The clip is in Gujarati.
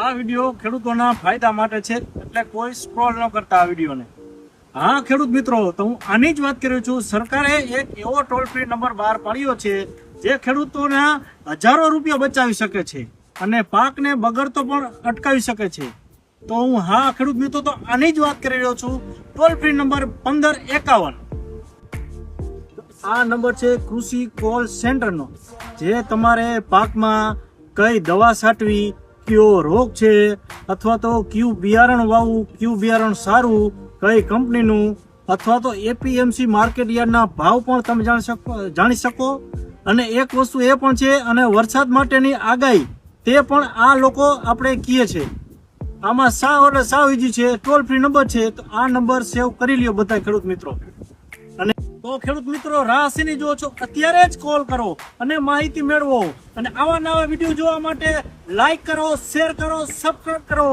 આ વિડીયો ખેડૂતોના ફાયદા માટે છે, એટલે કોઈ સ્ક્રોલ ન કરતા આ વિડીયોને. હા ખેડૂત મિત્રો, તો હું આની જ વાત કરું છું. સરકારે એક એવો ટોલ ફ્રી નંબર બહાર પાડ્યો છે જે ખેડૂતોના હજારો રૂપિયા બચાવી શકે છે અને પાકને બગડતો પણ અટકાવી શકે છે. તો હું ખેડૂત મિત્રો તો આની જ વાત કરી રહ્યો છું. Toll free number 1551. આ નંબર છે કૃષિ કોલ સેન્ટરનો, જે તમારે પાકમાં કઈ દવા છાંટવી, કયો રોગ છે, અથવા તો કયું બિયારણ વાવવું, કયું બિયારણ સારું, કઈ કંપનીનું, અથવા તો એપીએમસી માર્કેટ યાર્ડના ભાવ પણ તમે જાણી શકો. અને એક વસ્તુ એ પણ છે, અને વરસાદ માટેની આગાહી તે પણ આ લોકો આપણે કહીએ છે. આમાં સાવ એટલે સાવ ઈજી છે. ટોલ ફ્રી નંબર છે, તો આ નંબર સેવ કરી લ્યો બધા ખેડૂત મિત્રો. અને તો ખેડૂત મિત્રો, રાહ શેની જુઓ છો? અત્યારે જ કોલ કરો અને માહિતી મેળવો. અને આવા નવા વિડીયો જોવા માટે લાઈક કરો, શેર કરો, સબસ્ક્રાઇબ કરો.